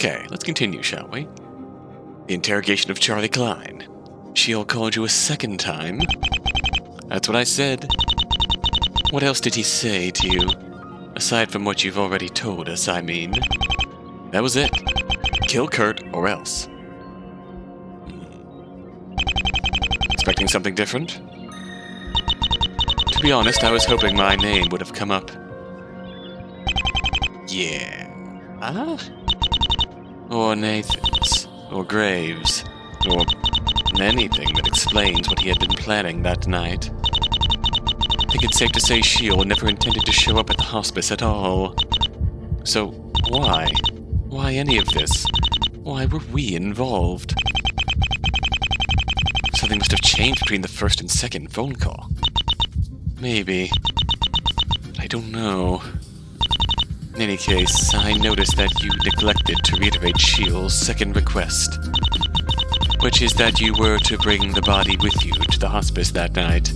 Okay, let's continue, shall we? The interrogation of Charlie Klein. Sheol called you a second time? That's what I said. What else did he say to you? Aside from what you've already told us, I mean. That was it. Kill Kurt or else. Expecting something different? To be honest, I was hoping my name would have come up. Yeah. Or Nathan's. Or Graves. Or anything that explains what he had been planning that night. I think it's safe to say Sheol never intended to show up at the hospice at all. So, why? Why any of this? Why were we involved? Something must have changed between the first and second phone call. Maybe. I don't know. In any case, I noticed that you neglected to reiterate Sheol's second request, which is that you were to bring the body with you to the hospice that night.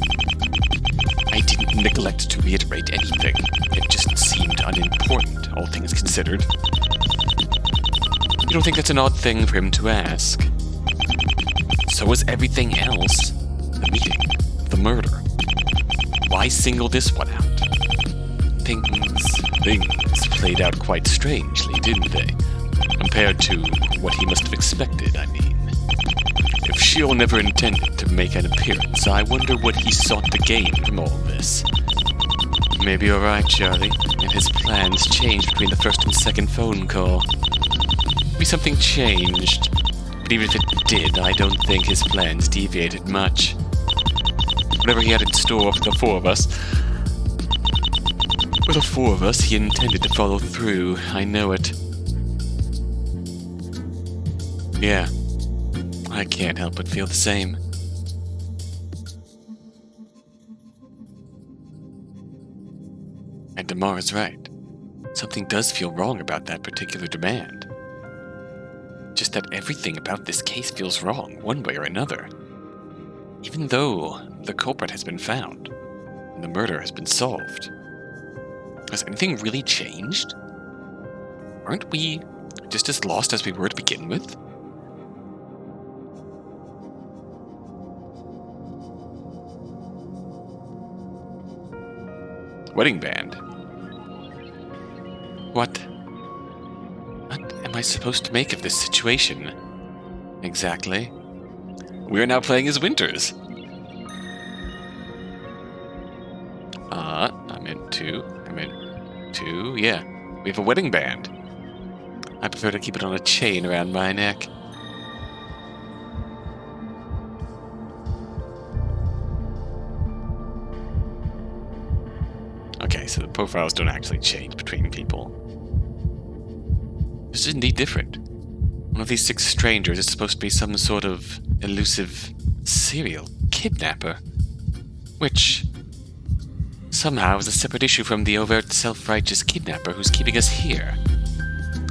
I didn't neglect to reiterate anything. It just seemed unimportant, all things considered. You don't think that's an odd thing for him to ask? So was everything else. The meeting, the murder. Why single this one out? Things played out quite strangely, didn't they? Compared to what he must have expected, I mean. If Sheol never intended to make an appearance, I wonder what he sought to gain from all this. Maybe you're right, Charlie, and his plans changed between the first and second phone call. Maybe something changed, but even if it did, I don't think his plans deviated much. Whatever he had in store for the four of us, he intended to follow through. I know it. Yeah, I can't help but feel the same. And Damar's right. Something does feel wrong about that particular demand. Just that everything about this case feels wrong, one way or another. Even though the culprit has been found, and the murder has been solved. Has anything really changed? Aren't we just as lost as we were to begin with? Wedding band. What am I supposed to make of this situation? Exactly. We are now playing as Winters. Yeah. We have a wedding band. I prefer to keep it on a chain around my neck. Okay, so the profiles don't actually change between people. This is indeed different. One of these 6 strangers is supposed to be some sort of elusive serial kidnapper, which somehow is a separate issue from the overt self-righteous kidnapper who's keeping us here.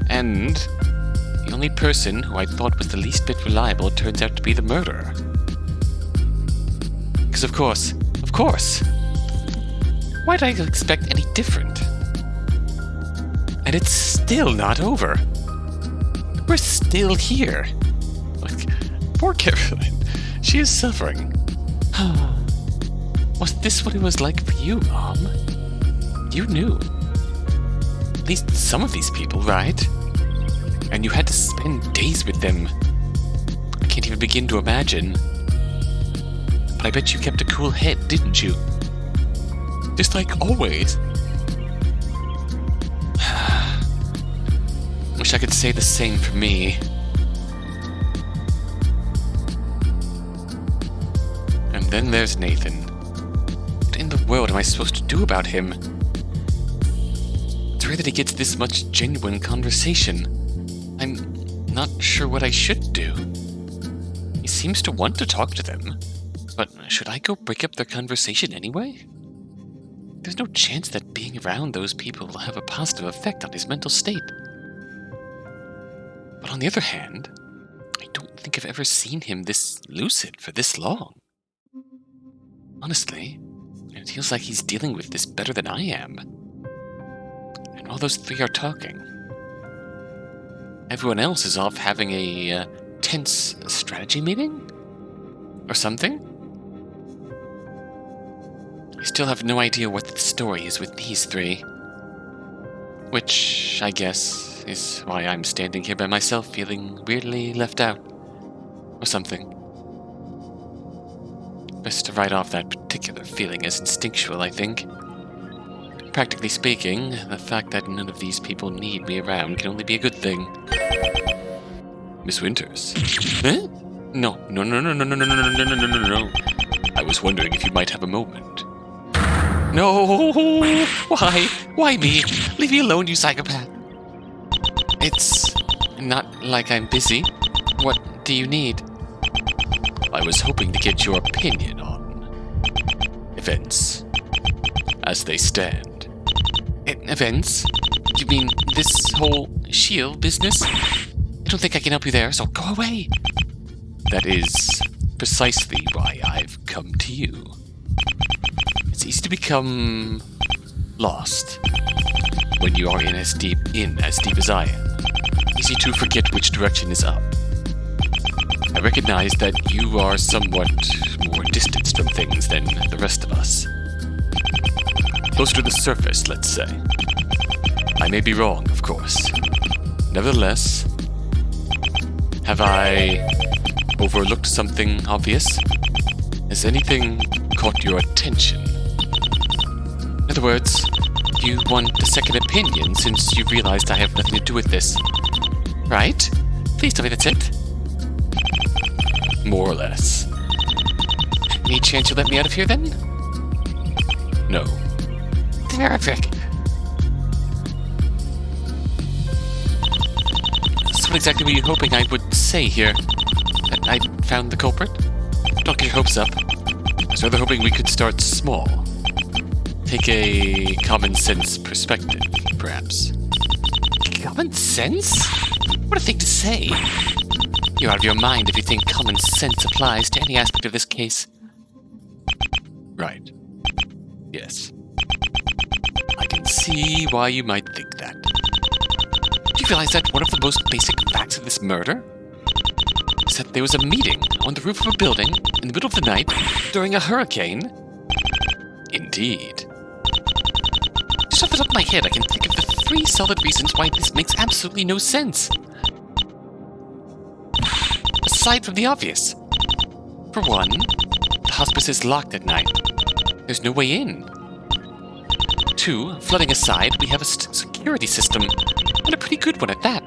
And the only person who I thought was the least bit reliable turns out to be the murderer. Because of course, why did I expect any different? And it's still not over. We're still here. Like, poor Caroline. She is suffering. Was this what it was like for you, Mom? You knew. At least some of these people, right? And you had to spend days with them. I can't even begin to imagine. But I bet you kept a cool head, didn't you? Just like always. Wish I could say the same for me. And then there's Nathan. What in the world am I supposed to do about him? It's rare that he gets this much genuine conversation. I'm not sure what I should do. He seems to want to talk to them, but should I go break up their conversation anyway? There's no chance that being around those people will have a positive effect on his mental state. But on the other hand, I don't think I've ever seen him this lucid for this long. Honestly, it feels like he's dealing with this better than I am. And while those 3 are talking, everyone else is off having a tense strategy meeting? Or something? I still have no idea what the story is with these three. Which, I guess, is why I'm standing here by myself feeling weirdly left out. Or something. Best to write off that particular feeling as instinctual, I think. Practically speaking, the fact that none of these people need me around can only be a good thing. Miss Winters? Huh? No. I was wondering if you might have a moment. No! Why? Why me? Leave me alone, you psychopath. It's not like I'm busy. What do you need? I was hoping to get your opinion on events as they stand. Events? You mean this whole Sheol business? I don't think I can help you there, so go away. That is precisely why I've come to you. It's easy to become lost when you are in as deep as I am. Easy to forget which direction is up. I recognize that you are somewhat more distanced from things than the rest of us. Closer to the surface, let's say. I may be wrong, of course. Nevertheless, have I overlooked something obvious? Has anything caught your attention? In other words, you want a second opinion since you realized I have nothing to do with this. Right? Please tell me that's it. More or less. Any chance you'll let me out of here then? No. Terrific. So what exactly were you hoping I would say here? That I found the culprit? Don't get your hopes up. I was rather hoping we could start small. Take a common sense perspective, perhaps. Common sense? What a thing to say. You're out of your mind if you think common sense applies to any aspect of this case. Right. Yes. I can see why you might think that. Do you realize that one of the most basic facts of this murder is that there was a meeting on the roof of a building in the middle of the night during a hurricane? Indeed. Just off the top of my head, I can think of the 3 solid reasons why this makes absolutely no sense. Aside from the obvious. For one, the hospice is locked at night. There's no way in. 2, flooding aside, we have a security system, and a pretty good one at that.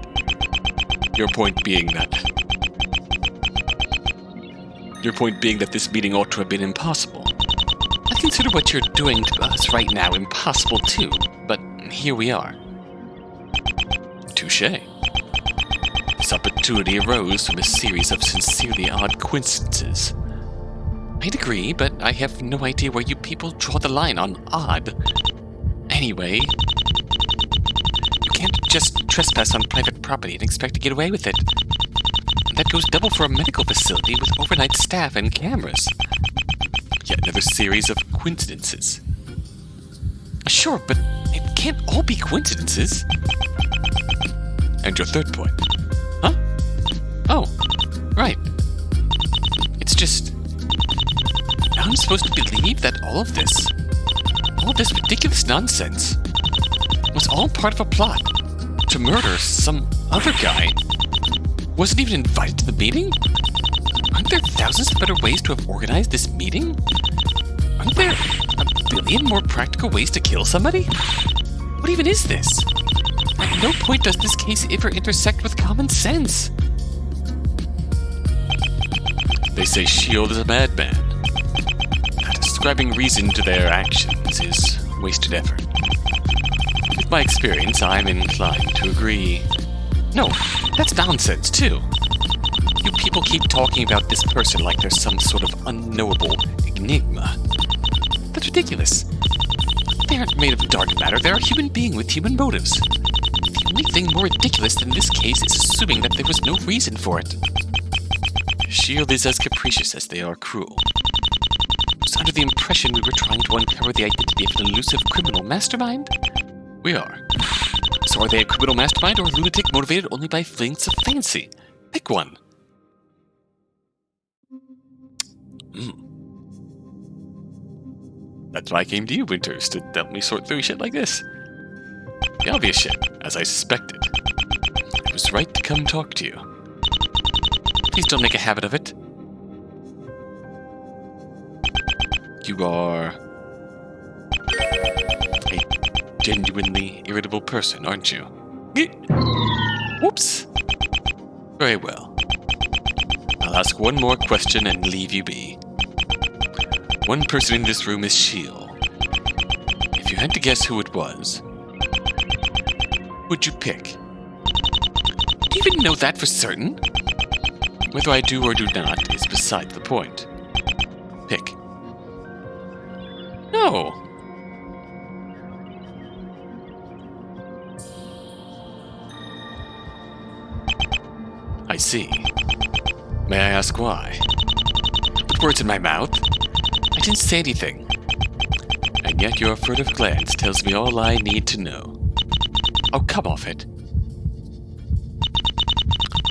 Your point being that this meeting ought to have been impossible. I consider what you're doing to us right now impossible too, but here we are. Touché. This opportunity arose from a series of sincerely odd coincidences. I'd agree, but I have no idea where you people draw the line on odd. Anyway, you can't just trespass on private property and expect to get away with it. That goes double for a medical facility with overnight staff and cameras. Yet another series of coincidences. Sure, but it can't all be coincidences. And your third point. Huh? Oh, right. It's just... I'm supposed to believe that all of this ridiculous nonsense was all part of a plot to murder some other guy. Wasn't even invited to the meeting? Aren't there thousands of better ways to have organized this meeting? Aren't there a billion more practical ways to kill somebody? What even is this? At no point does this case ever intersect with common sense. They say Sheol is a madman. Ascribing reason to their actions is wasted effort. With my experience, I'm inclined to agree. No, that's nonsense, too. You people keep talking about this person like there's some sort of unknowable enigma. That's ridiculous. They aren't made of dark matter, they're a human being with human motives. The only thing more ridiculous than this case is assuming that there was no reason for it. Sheol is as capricious as they are cruel. I was under the impression we were trying to uncover the identity of an elusive criminal mastermind. We are. So are they a criminal mastermind or a lunatic motivated only by flings of fancy? Pick one. That's why I came to you, Winters, to help me sort through shit like this. The obvious shit, as I suspected. It was right to come talk to you. Please don't make a habit of it. You are a genuinely irritable person, aren't you? Whoops. Very well. I'll ask one more question and leave you be. One person in this room is Sheol. If you had to guess who it was, would you pick? Do you even know that for certain? Whether I do or do not is beside the point. Pick. No. I see. May I ask why? Put words in my mouth? I didn't say anything. And yet your furtive glance tells me all I need to know. Oh, come off it.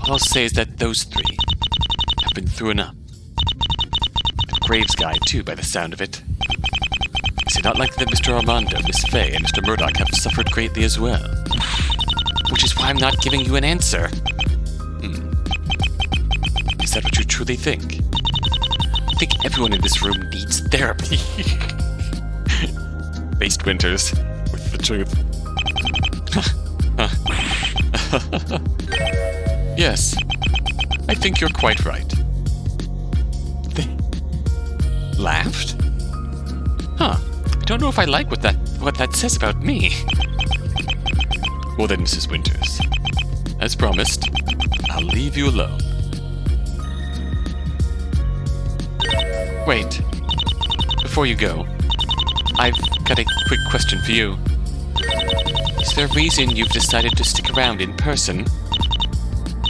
All I'll say is that those three have been through enough. The Graves guy, too, by the sound of it. Is it not likely that Mr. Armando, Miss Fay, and Mr. Murdoch have suffered greatly as well? Which is why I'm not giving you an answer. Is that what you truly think? I think everyone in this room needs therapy. Faced Winters with the truth. Yes, I think you're quite right. They laughed? Huh. I don't know if I like what that says about me. Well then, Mrs. Winters, as promised, I'll leave you alone. Wait. Before you go, I've got a quick question for you. Is there a reason you've decided to stick around in person?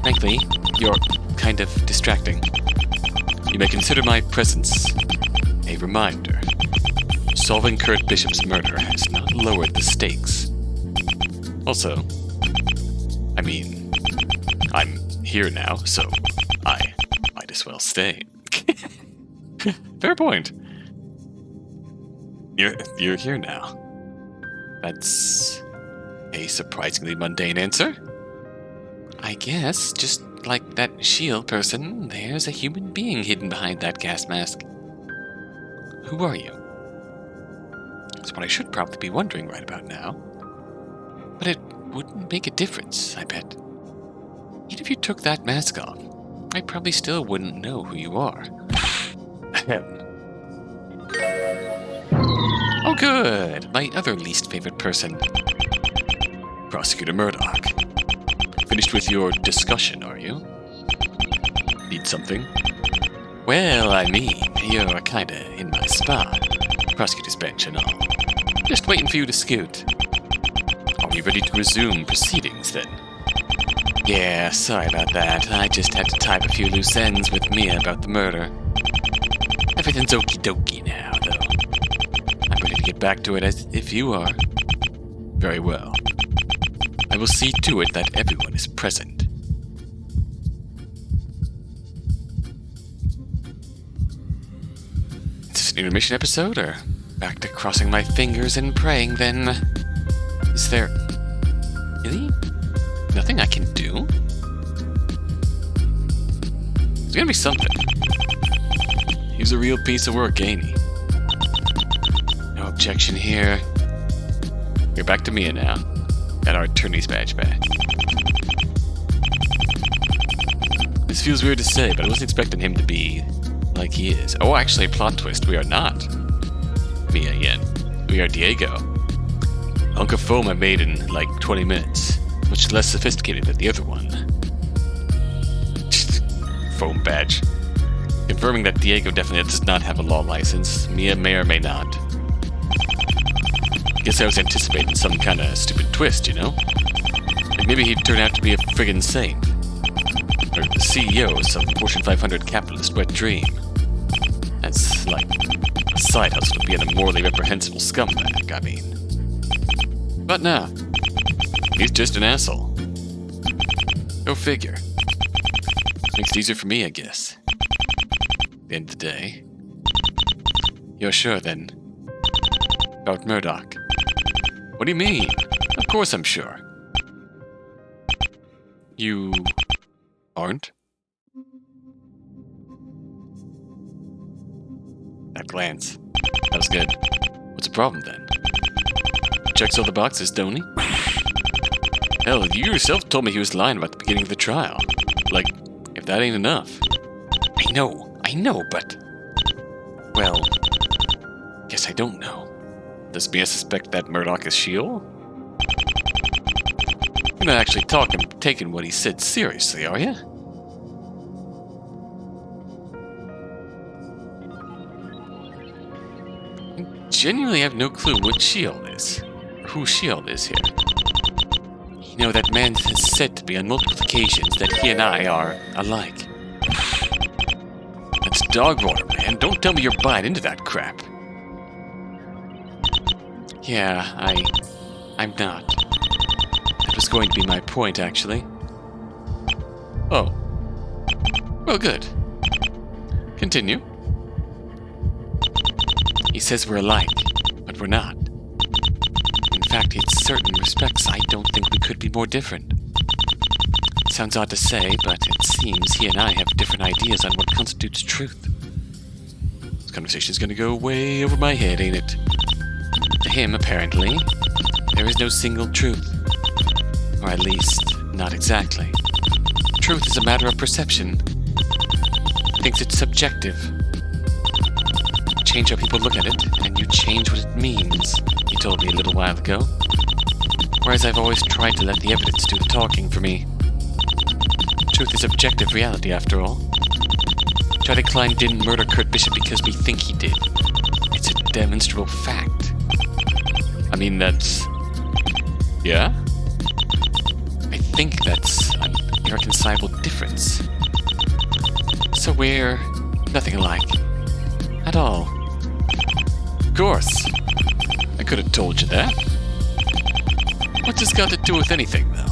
Frankly, you're kind of distracting. You may consider my presence a reminder. Solving Kurt Bishop's murder has not lowered the stakes. Also, I mean, I'm here now, so I might as well stay. Fair point. You're here now. That's a surprisingly mundane answer. I guess, just like that Sheol person, there's a human being hidden behind that gas mask. Who are you? That's what I should probably be wondering right about now. But it wouldn't make a difference, I bet. Even if you took that mask off, I probably still wouldn't know who you are. Oh good! My other least favorite person. Prosecutor Murdoch. Finished with your discussion, are you? Need something? Well, I mean, you're kinda in my spot. Prosecutor's bench and all. Just waiting for you to scoot. Are we ready to resume proceedings, then? Yeah, sorry about that. I just had to tie up a few loose ends with Mia about the murder. Everything's okie dokie now, though. I'm ready to get back to it as if you are. Very well. I will see to it that everyone is present. Is this an intermission episode, or back to crossing my fingers and praying, then? Is there really nothing I can do? There's gonna be something. He's a real piece of work, ain't he? No objection here. We're back to Mia now. Got our attorney's badge back. This feels weird to say, but I wasn't expecting him to be like he is. Oh, actually, plot twist. We are not Mia yet. We are Diego. A hunk of foam I made in like 20 minutes. Much less sophisticated than the other one. Foam badge. Confirming that Diego definitely does not have a law license. Mia may or may not. Guess I was anticipating some kind of stupid twist, you know? Like maybe he'd turn out to be a friggin' saint. Or the CEO of some Fortune 500 capitalist wet dream. That's like a side hustle to being a morally reprehensible scumbag, I mean. But no. He's just an asshole. Go figure. Makes it easier for me, I guess. At the end of the day. You're sure, then? About Murdoch? What do you mean? Of course I'm sure. You... aren't? That glance. That was good. What's the problem, then? Checks all the boxes, don't he? Hell, you yourself told me he was lying about the beginning of the trial. Like, if that ain't enough. I know, but... Well... Guess I don't know. Does Mia suspect that Murdoch is Sheol? You're not actually taking what he said seriously, are you? I genuinely have no clue what Sheol is. Or who Sheol is here. You know, that man has said to me on multiple occasions that he and I are alike. That's dog water, man. Don't tell me you're buying into that crap. Yeah, I'm not. That was going to be my point, actually. Oh. Well, good. Continue. He says we're alike, but we're not. In fact, in certain respects, I don't think we could be more different. It sounds odd to say, but it seems he and I have different ideas on what constitutes truth. This conversation is going to go way over my head, ain't it? To him, apparently, there is no single truth. Or at least, not exactly. Truth is a matter of perception. He thinks it's subjective. You change how people look at it, and you change what it means, he told me a little while ago. Whereas I've always tried to let the evidence do the talking for me. Truth is objective reality, after all. Charlie Klein didn't murder Kurt Bishop because we think he did. It's a demonstrable fact. I mean, that's... Yeah? I think that's an irreconcilable difference. So we're nothing alike. At all. Of course. I could have told you that. What's this got to do with anything, though?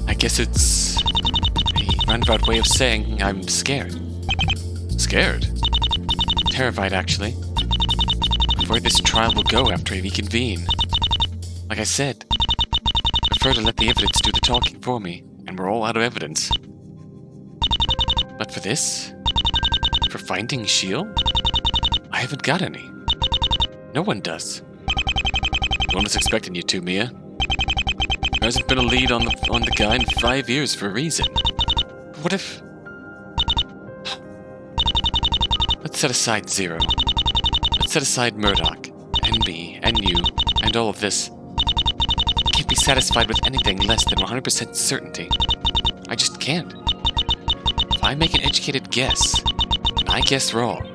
I guess it's a roundabout way of saying I'm scared. Scared? Terrified, actually. Of where this trial will go after we convene. Like I said, I prefer to let the evidence do the talking for me, and we're all out of evidence. But for this? For finding Sheol? I haven't got any. No one does. No one was expecting you to, Mia. There hasn't been a lead on the guy in 5 years for a reason. But what if... Let's set aside Zero. Let's set aside Murdoch, and me, and you, and all of this. I can't be satisfied with anything less than 100% certainty. I just can't. If I make an educated guess, and I guess wrong,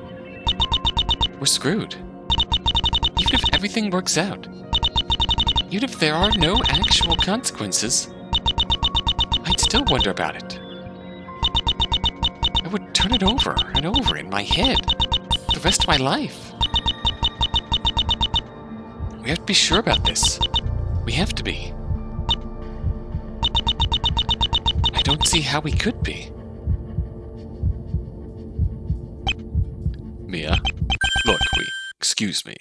we're screwed. Even if everything works out, even if there are no actual consequences, I'd still wonder about it. I would turn it over and over in my head the rest of my life. We have to be sure about this. We have to be. I don't see how we could be. Mia, look, excuse me.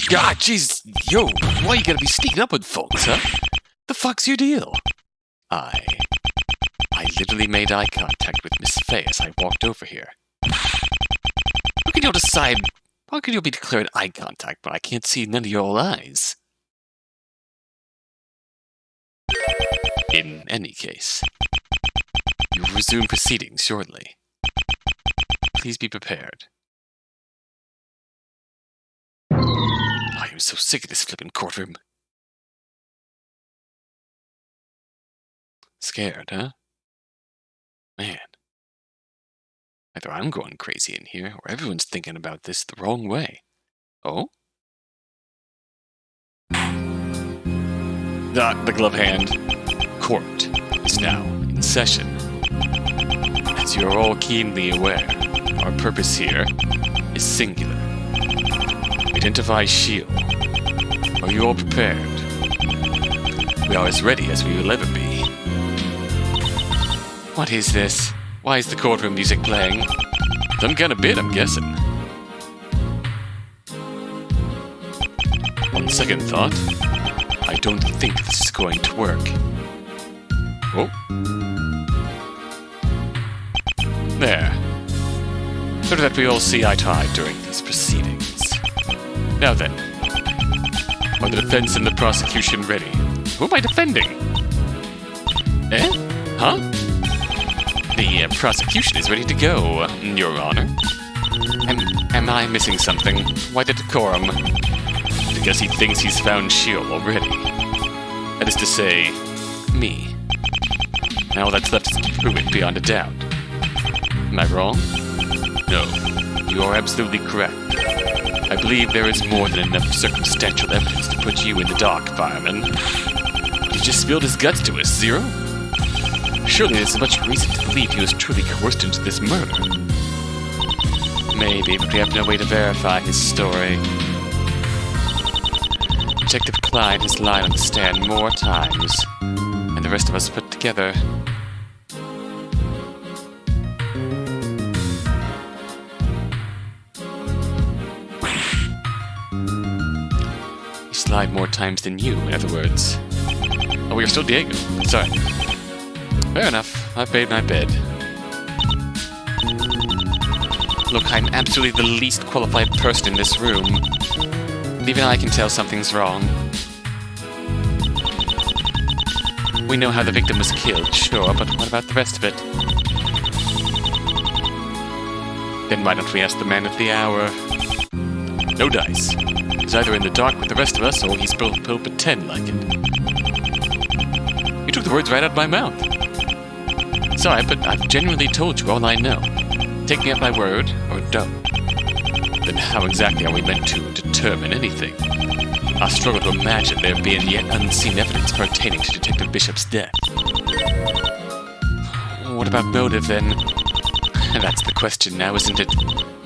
God, jeez, yo, why you gotta be sneaking up with folks, huh? The fuck's your deal? I literally made eye contact with Miss Fay as I walked over here. How can you be declaring eye contact when I can't see none of your old eyes? In any case, you will resume proceedings shortly. Please be prepared. I am so sick of this flippin' courtroom. Scared, huh? Man. Either I'm going crazy in here, or everyone's thinking about this the wrong way. Oh? The glove hand. Court is now in session. As you are all keenly aware, our purpose here is singular. identify Sheol. Are you all prepared? We are as ready as we will ever be. What is this? Why is the courtroom music playing? Some kind of bit, I'm guessing. On second thought, I don't think this is going to work. Oh. There. So that we all see eye to eye during these proceedings. Now then, are the defense and the prosecution ready? Who am I defending? Eh? Huh? The prosecution is ready to go, Your Honor. Am I missing something? Why the decorum? Because he thinks he's found Sheol already. That is to say, me. Now all that's left is to prove it beyond a doubt. Am I wrong? No, you are absolutely correct. I believe there is more than enough circumstantial evidence to put you in the dock, fireman. He just spilled his guts to us, Zero? Surely there's much reason to believe he was truly coerced into this murder. Maybe, but we have no way to verify his story. Detective Klein has lied on the stand more times, and the rest of us put together. He's lied more times than you, in other words. Oh, you're still Diego. Sorry. Fair enough. I've made my bed. Look, I'm absolutely the least qualified person in this room. Even I can tell something's wrong. We know how the victim was killed, sure, but what about the rest of it? Then why don't we ask the man of the hour? No dice. He's either in the dark with the rest of us, or he's will pretend like it. You took the words right out of my mouth. Sorry, but I've genuinely told you all I know. Take me at my word, or don't. Then how exactly are we meant to determine anything? I struggle to imagine there being yet unseen evidence pertaining to Detective Bishop's death. What about motive, then? That's the question now, isn't it?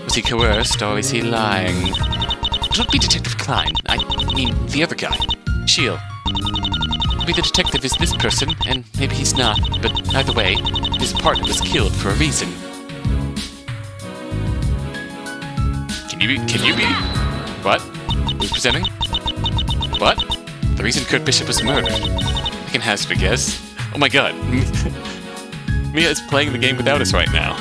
Was he coerced, or is he lying? Don't be Detective Klein. I mean, the other guy. Sheol. Maybe the detective is this person, and maybe he's not, but either way, his partner was killed for a reason. Can you be? What? Who's presenting? What? The reason Kurt Bishop was murdered. I can hazard a guess. Oh my god. Mia is playing the game without us right now.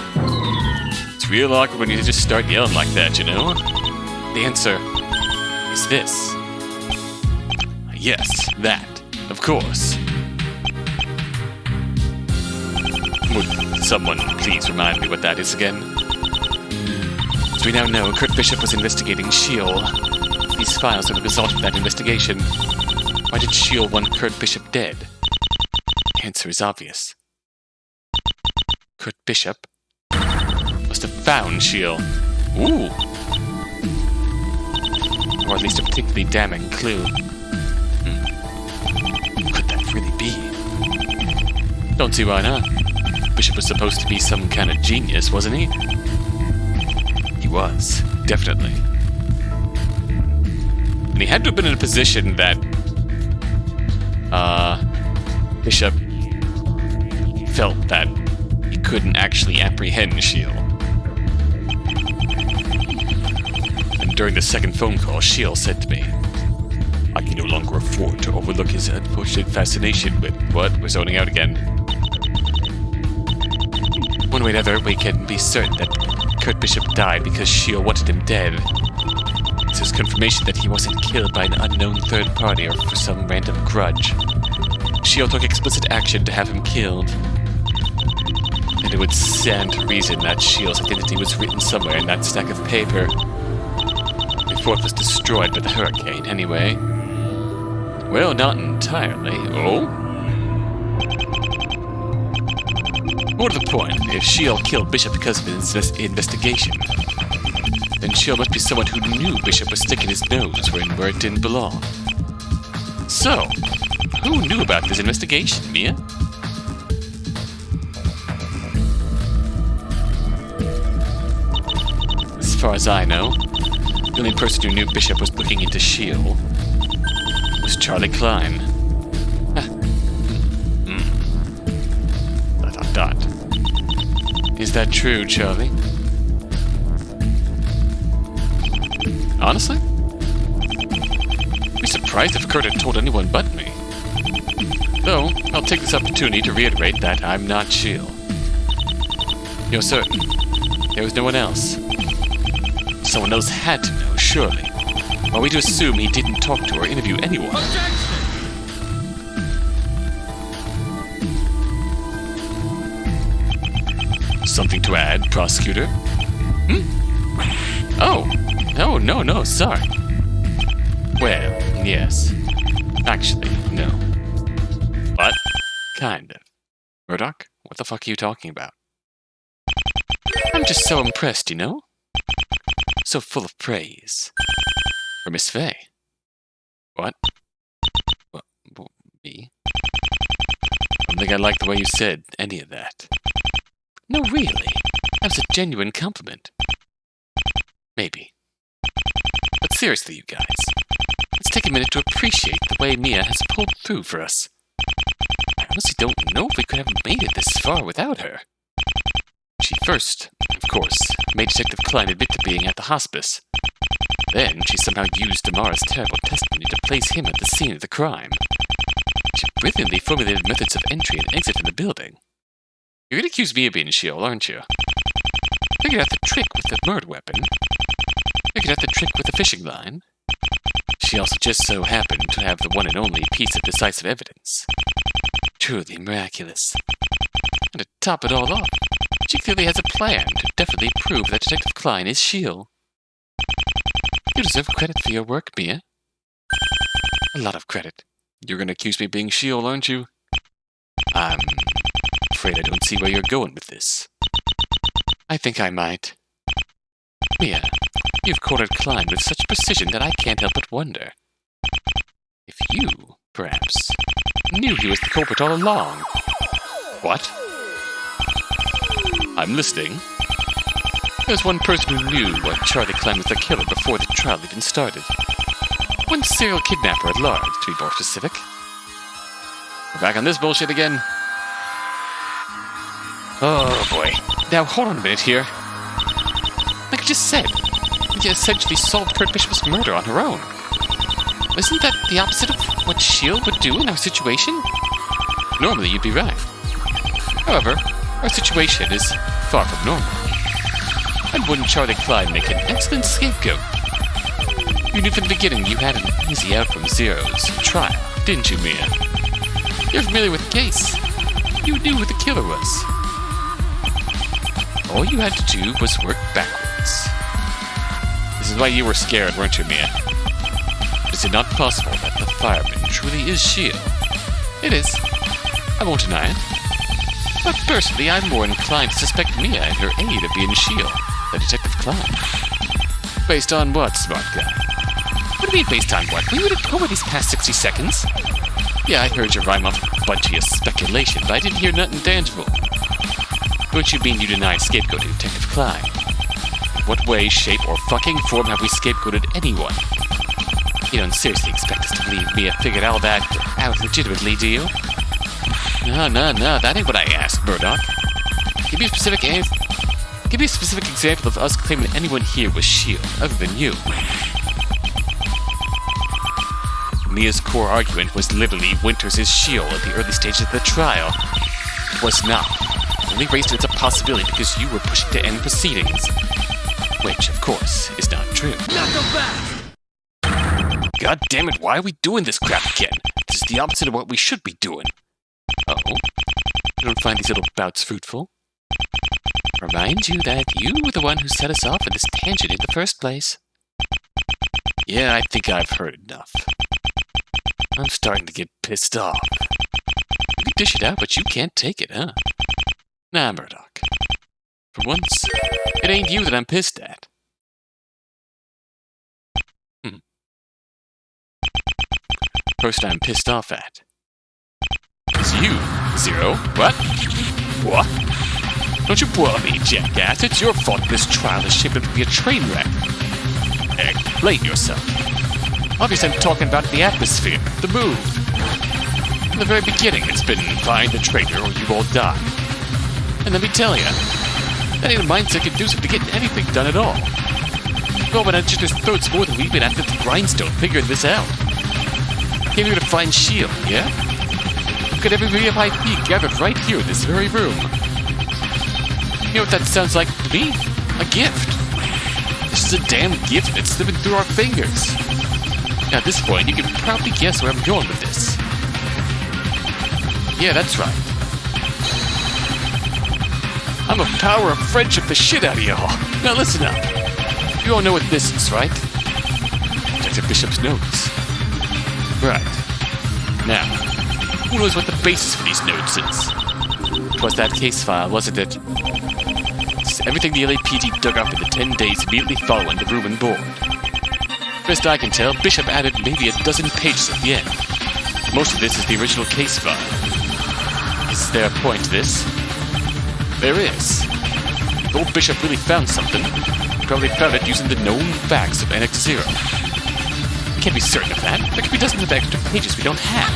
It's real awkward when you just start yelling like that, you know? The answer is this. Yes, that. Of course. Would someone please remind me what that is again? As we now know, Kurt Bishop was investigating Sheol. These files are the result of that investigation. Why did Sheol want Kurt Bishop dead? The answer is obvious. Kurt Bishop must have found Sheol. Ooh! Or at least a particularly damning clue. Could that really be? Don't see why not. Bishop was supposed to be some kind of genius, wasn't he? He was, definitely. And he had to have been in a position that Bishop felt that he couldn't actually apprehend Sheol. And during the second phone call, Sheol said to me, I can no longer afford to overlook his unfortunate fascination with what? We're zoning out again. One way or another, we can be certain that Kurt Bishop died because Sheol wanted him dead. This is confirmation that he wasn't killed by an unknown third party or for some random grudge. Sheol took explicit action to have him killed. And it would stand to reason that Sheol's identity was written somewhere in that stack of paper before it was destroyed by the hurricane, anyway. Well, not entirely. Oh? More to the point, if Sheol killed Bishop because of his investigation, then Sheol must be someone who knew Bishop was sticking his nose where it didn't belong. So, who knew about this investigation, Mia? As far as I know, The only person who knew Bishop was looking into Sheol was Charlie Klein. Dot. Is that true, Charlie? Honestly? I'd be surprised if Kurt had told anyone but me. Though, I'll take this opportunity to reiterate that I'm not Sheol. You're certain there was no one else? Someone else had to know, surely. Are we to assume he didn't talk to or interview anyone? Something to add, prosecutor? Oh, no, sorry. Well, yes. Actually, no. But, kind of. Murdoch, what the fuck are you talking about? I'm just so impressed, you know? So full of praise. For Miss Fay. What? Me? I don't think I like the way you said any of that. No, really. That was a genuine compliment. Maybe. But seriously, you guys. Let's take a minute to appreciate the way Mia has pulled through for us. I honestly don't know if we could have made it this far without her. She first, of course, made Detective Klein admit to being at the hospice. Then she somehow used Amara's terrible testimony to place him at the scene of the crime. She brilliantly formulated methods of entry and exit from the building. You're gonna accuse me of being Sheol, aren't you? Figured out the trick with the murder weapon. Figured out the trick with the fishing line. She also just so happened to have the one and only piece of decisive evidence. Truly miraculous. And to top it all off, she clearly has a plan to definitely prove that Detective Klein is Sheol. You deserve credit for your work, Mia. A lot of credit. You're gonna accuse me of being Sheol, aren't you? I'm afraid I don't see where you're going with this. I think I might. Mia, you've cornered Klein with such precision that I can't help but wonder if you, perhaps, knew he was the culprit all along. What? I'm listening. There's one person who knew what Charlie Klein was the killer before the trial even started. One serial kidnapper at large, to be more specific. We're back on this bullshit again. Oh boy. Now hold on a minute here. Like I just said, she essentially solved Kurt Bishop's murder on her own. Isn't that the opposite of what Sheol would do in our situation? Normally you'd be right. However, our situation is far from normal. And wouldn't Charlie Klein make an excellent scapegoat? You knew from the beginning you had an easy out from Zero's trial, didn't you, Mia? You're familiar with the case. You knew who the killer was. All you had to do was work backwards. This is why you were scared, weren't you, Mia? Is it not possible that the fireman truly is Sheol? It is. I won't deny it. But personally, I'm more inclined to suspect Mia and her aide of being Sheol than Detective Klein. Based on what, smart guy? What do you mean, based on what? Were you to go over these past 60 seconds? Yeah, I heard you rhyme off a bunch of speculation, but I didn't hear nothing tangible. Don't you mean you deny scapegoating Detective Klein? What way, shape, or fucking form have we scapegoated anyone? You don't seriously expect us to believe Mia figured all that out legitimately, do you? No, that ain't what I asked, Murdoch. Give me a specific example of us claiming anyone here was Sheol, other than you. Mia's core argument was literally Winters is Sheol at the early stages of the trial. It was not. Only raised it as a possibility because you were pushing to end proceedings. Which, of course, is not true. Not so fast! God damn it, why are we doing this crap again? This is the opposite of what we should be doing. Oh? You don't find these little bouts fruitful? Remind you that you were the one who set us off on this tangent in the first place. Yeah, I think I've heard enough. I'm starting to get pissed off. You can dish it out, but you can't take it, huh? Nah, Murdoch. For once, it ain't you that I'm pissed at. Person I'm pissed off at. It's you, Zero. What? What? Don't you bother me, jackass. It's your fault this trial is shaped up to be a train wreck. Explain yourself. Obviously, I'm talking about the atmosphere, the mood. From the very beginning, it's been find the traitor or you all die. And let me tell you, that ain't a mindset conducive to getting anything done at all. Well, but I just his throats more than we've been at the grindstone figuring this out. Came here to find Sheol, yeah? Look at every VIP gathered right here in this very room. You know what that sounds like to me? A gift. This is a damn gift that's slipping through our fingers. Now, at this point, you can probably guess where I'm going with this. Yeah, that's right. I'm a power of friendship the shit out of y'all. Now listen up. You all know what this is, right? Check the Bishop's notes. Right. Now, who knows what the basis for these notes is? It was that case file, wasn't it? It's everything the LAPD dug up in the 10 days immediately following the room and board. Best I can tell, Bishop added maybe a dozen pages at the end. Most of this is the original case file. Is there a point to this? There is. If old Bishop really found something, he probably found it using the known facts of Annex 0. Can't be certain of that. There could be dozens of extra pages we don't have.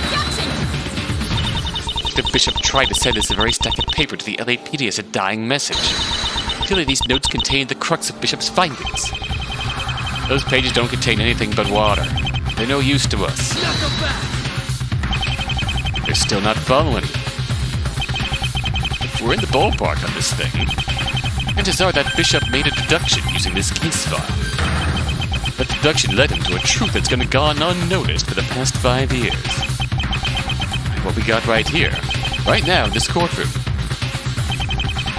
The Bishop tried to send us a very stack of paper to the LAPD as a dying message. Clearly these notes contain the crux of Bishop's findings. Those pages don't contain anything but water. They're no use to us. They're still not following it. If we're in the ballpark on this thing, chances are that Bishop made a deduction using this case file. That deduction led him to a truth that's gonna go on unnoticed for the past 5 years. What we got right here, right now in this courtroom,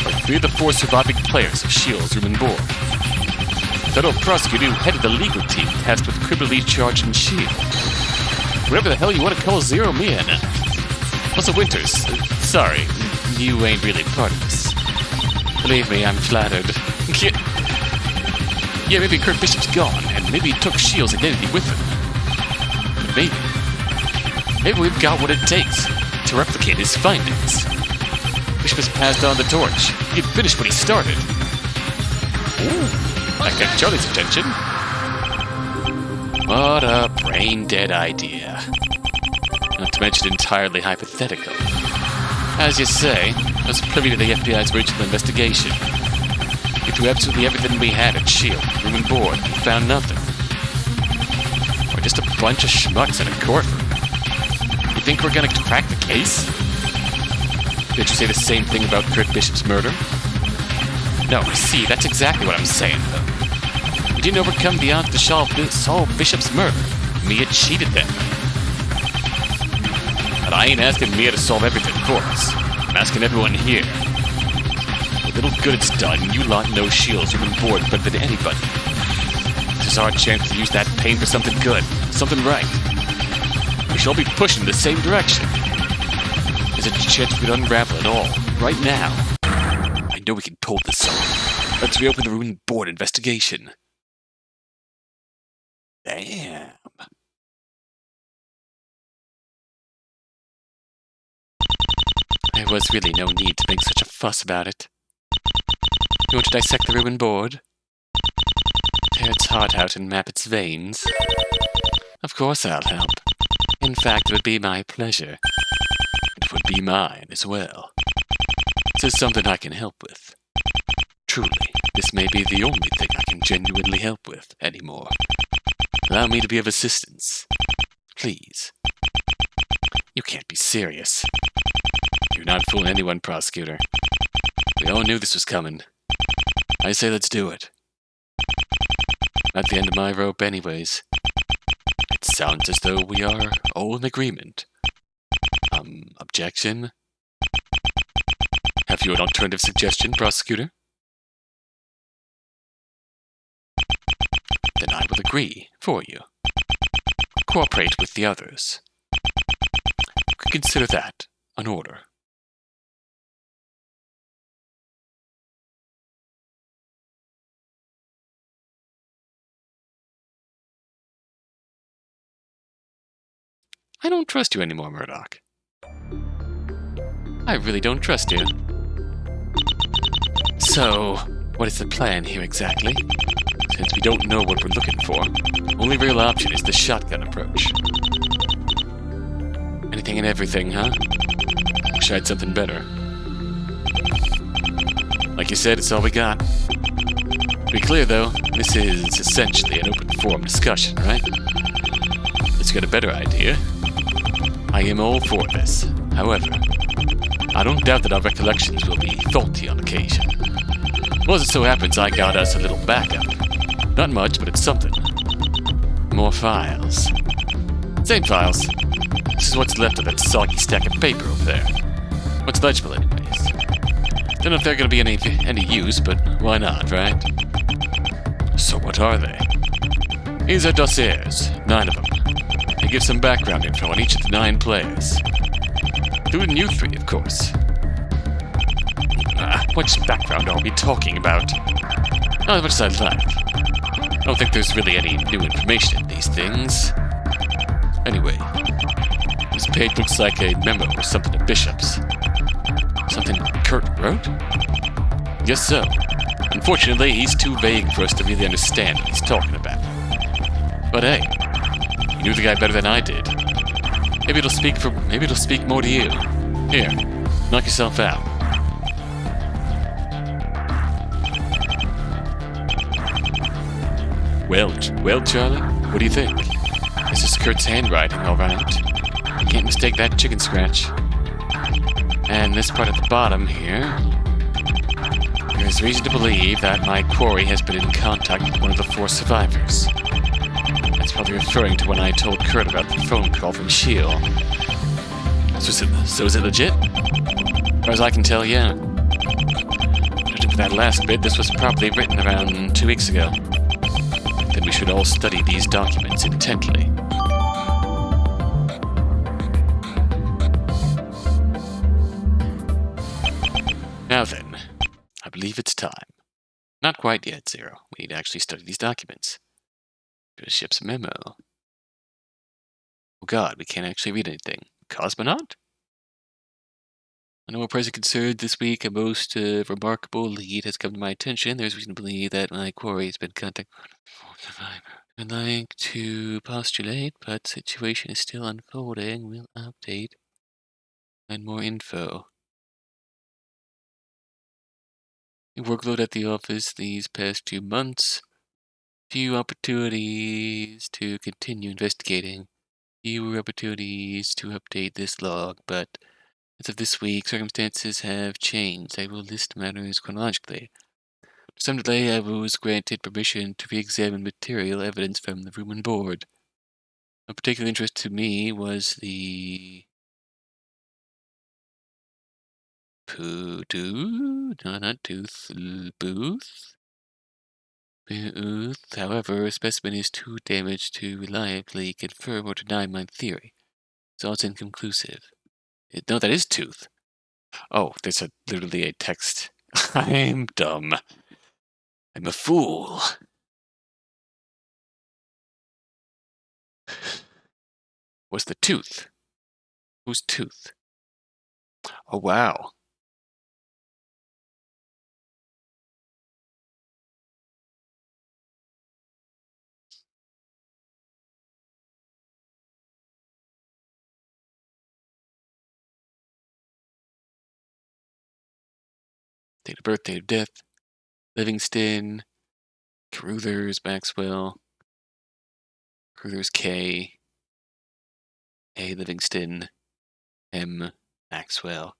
are 3 of the 4 surviving players of Sheol's room and board. The federal prosecutor who headed the legal team tasked with criminally charging Sheol. Whatever the hell you want to call Zero me in. Also, Winters, sorry, you ain't really part of this. Believe me, I'm flattered. Yeah, maybe Kurt Bishop's gone, and maybe he took Sheol's identity with him. But maybe we've got what it takes to replicate his findings. Bishop has passed on the torch. He had finished what he started. Ooh, that got Charlie's attention. What a brain-dead idea. Not to mention entirely hypothetical. As you say, I was privy to the FBI's original investigation. We threw absolutely everything we had at Sheol, room and board, and found nothing. We're just a bunch of schmucks in a courtroom. You think we're gonna crack the case? Did you say the same thing about Kurt Bishop's murder? No, see, that's exactly what I'm saying, though. We didn't overcome beyond to solve Bishop's murder. Mia cheated them. But I ain't asking Mia to solve everything for us. I'm asking everyone here. The little good it's done, you lot know Sheol's room and board better than anybody. This is our chance to use that pain for something good, something right. We shall be pushing in the same direction. There's a chance we could unravel it all, right now. I know we can pull this off. Let's reopen the room and board investigation. Damn. There was really no need to make such a fuss about it. You want to dissect the room and board? Tear its heart out and map its veins? Of course I'll help. In fact, it would be my pleasure. It would be mine as well. This is something I can help with. Truly, this may be the only thing I can genuinely help with anymore. Allow me to be of assistance. Please. You can't be serious. You're not fooling anyone, prosecutor. We all knew this was coming. I say let's do it. At the end of my rope anyways. It sounds as though we are all in agreement. Objection? Have you an alternative suggestion, prosecutor? Then I will agree for you. Cooperate with the others. You could consider that an order. I don't trust you anymore, Murdoch. I really don't trust you. So, What is the plan here exactly? Since we don't know what we're looking for, only real option is the shotgun approach. Anything and everything, huh? Wish I had something better. Like you said, it's all we got. To be clear, though, this is essentially an open forum discussion, right? Let's get a better idea. I am all for this. However, I don't doubt that our recollections will be faulty on occasion. Well, as it so happens, I got us a little backup. Not much, but it's something. More files. Same files. This is what's left of that soggy stack of paper over there. What's legible, anyways? Don't know if they're going to be any use, but why not, right? So what are they? These are dossiers, 9 of them. They give some background info on each of the 9 players. Including you 3, of course. What background are we talking about? Not as much as I'd like. I don't think there's really any new information in these things. Anyway, this page looks like a memo or something to Bishop's. Something Kurt wrote? Guess so. Unfortunately, he's too vague for us to really understand what he's talking about. But hey, you knew the guy better than I did. Maybe it'll speak more to you. Here, knock yourself out. Well, Charlie, what do you think? This is Kurt's handwriting, all right. You can't mistake that chicken scratch. And this part at the bottom here, there's reason to believe that my quarry has been in contact with one of the 4 survivors. That's probably referring to when I told Kurt about the phone call from Sheol. So is it legit? As far as I can tell, yeah. Judging for that last bit, this was probably written around 2 weeks ago. Then we should all study these documents intently. Now then, I believe it's time. Not quite yet, Zero. We need to actually study these documents. Bishop's memo. Oh god, we can't actually read anything. Cosmonaut? I know a present concerned this week, a most remarkable lead has come to my attention. There's reason to believe that my quarry has been contacted. I'd like to postulate, but situation is still unfolding. We'll update. And more info. Workload at the office these past 2 months. Few opportunities to continue investigating. Fewer opportunities to update this log, but as of this week, circumstances have changed. I will list matters chronologically. For some delay, I was granted permission to re-examine material evidence from the room and board. Of particular interest to me was the booth. However, a specimen is too damaged to reliably confirm or deny my theory, so it's inconclusive. No, that is tooth. Oh, there's literally a text. I'm dumb. I'm a fool. What's the tooth? Whose tooth? Oh, wow. Date of birth, date of death. Livingston. Caruthers, Maxwell. Caruthers, K. A. Livingston. M. Maxwell.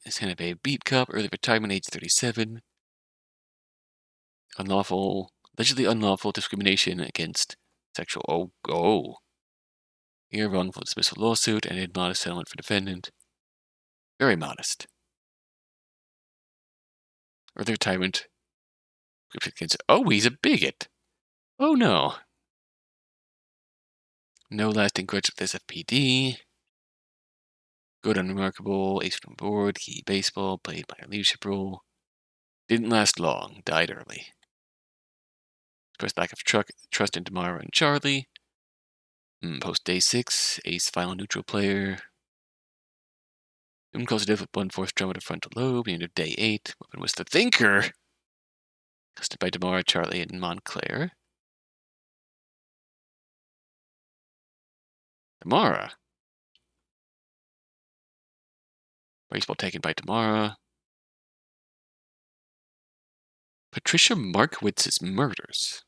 Santa Fe beat cop, early retirement, age 37. Allegedly unlawful discrimination against sexual. Oh. Here, wrongful dismissal lawsuit and modest settlement for defendant. Very modest. Early retirement. Oh, he's a bigot. Oh no. No lasting grudge with SFPD. Good, unremarkable. Ace from board. Key baseball. Played by a leadership role. Didn't last long. Died early. Expressed lack of trust in Tamara and Charlie. Post day 6. Ace final neutral player. Human caused death with blunt force trauma to frontal lobe. The end of day 8. Weapon was the Thinker. Custody by Damara, Charlie, and Montclair. Damara. Baseball taken by Damara. Patricia Markowitz's murders.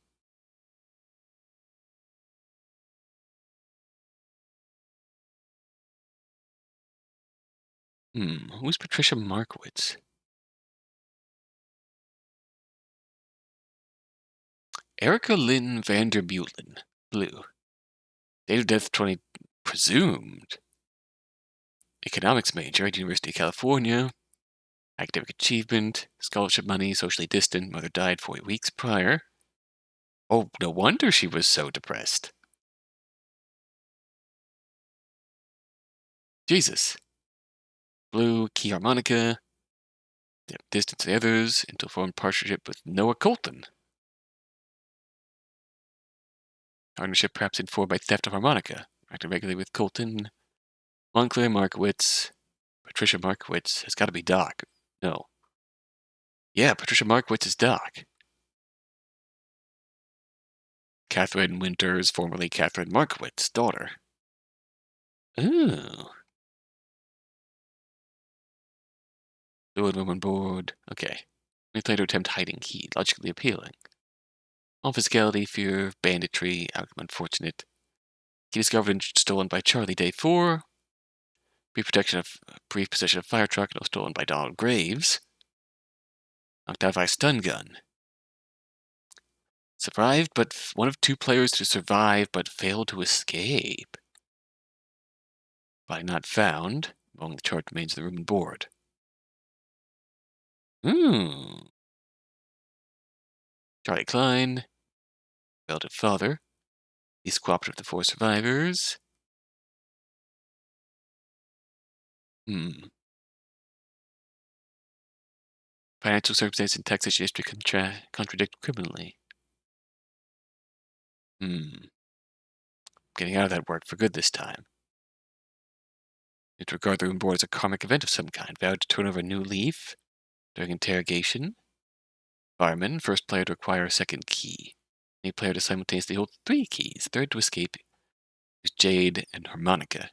Who's Patricia Markowitz? Erica Lynn Vandermeulen. Blue. Date of death 20... Presumed. Economics major at University of California. Academic achievement. Scholarship money. Socially distant. Mother died 4 weeks prior. Oh, no wonder she was so depressed. Jesus. Blue. Key harmonica. Distance the others until formed partnership with Noah Colton. Partnership perhaps informed by theft of harmonica. Acted regularly with Colton. Montclair Markowitz. Patricia Markowitz has got to be Doc. No. Yeah, Patricia Markowitz is Doc. Catherine Winters, formerly Catherine Markowitz, daughter. Ooh. Fluid woman board. Okay. We plan to attempt hiding key. Logically appealing. All physicality, fear, banditry, outcome unfortunate. Key discovered and stolen by Charlie, day 4. Brief possession of fire truck, no stolen by Donald Graves. Knocked out by a stun gun. Survived, but one of 2 players to survive, but failed to escape. Body not found. Among the chart remains the room and board. Charlie Klein. Relative father. He's cooperative with the 4 survivors. Financial circumstances in Texas history contradict criminally. Getting out of that work for good this time. To regard the room board as a karmic event of some kind. Vowed to turn over a new leaf during interrogation. Fireman, first player to acquire a second key. Any player to simultaneously hold 3 keys. Third to escape is Jade and Harmonica.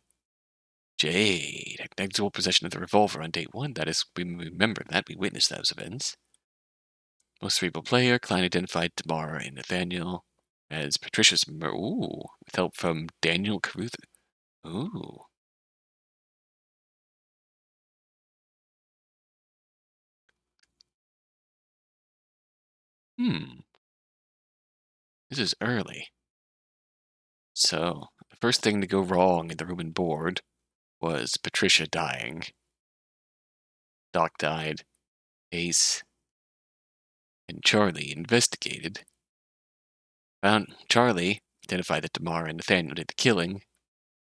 Jade had negligible possession of the revolver on date 1. That is, we remember that. We witnessed those events. Most cerebral player, Klein identified Tamara and Nathaniel as Patricia's with help from Daniel Carruth. Ooh. This is early. So, the first thing to go wrong in the room and board was Patricia dying. Doc died. Ace and Charlie investigated. Found Charlie identified that Tamara and Nathaniel did the killing,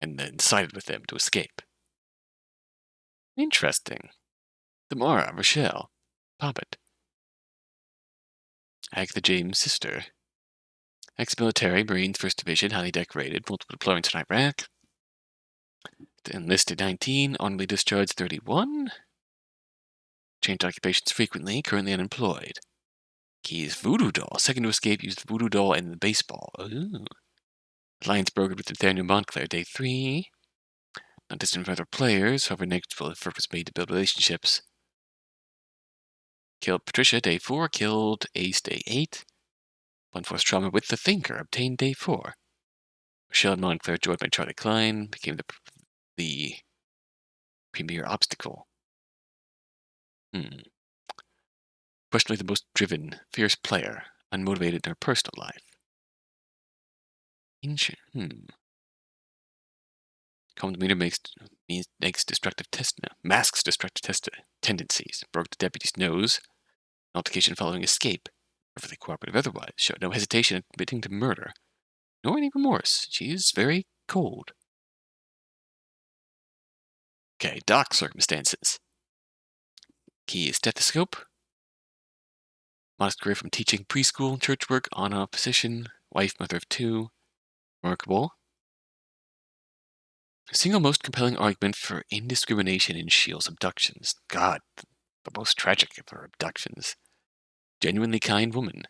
and then sided with them to escape. Interesting. Tamara, Rochelle, Poppet. Agatha James' sister. Ex-military, Marines, 1st Division, highly decorated, multiple deployments in Iraq. Enlisted 19, honorably discharged 31. Changed occupations frequently, currently unemployed. Keys, voodoo doll. Second to escape, used voodoo doll and the baseball. Ooh. Alliance brokered with Nathaniel Montclair, day 3. Not distant from other players, however negligible effort was made to build relationships. Killed Patricia, day 4. Killed Ace, day 8. Blunt force trauma with the Thinker, obtained day 4. Sheol and Montclair, joined by Charlie Klein, became the premier obstacle. Questionably the most driven, fierce player, unmotivated in her personal life. Calm demeanor masks destructive tendencies. Broke the deputy's nose. Altercation following escape. Perfectly cooperative otherwise. Showed no hesitation in admitting to murder. Nor any remorse. She is very cold. Okay, Doc circumstances. Key is stethoscope. Modest career from teaching preschool, church work, on-off position. Wife, mother of 2. Remarkable. Single most compelling argument for indiscrimination in Sheol's abductions. God, the most tragic of her abductions. Genuinely kind woman.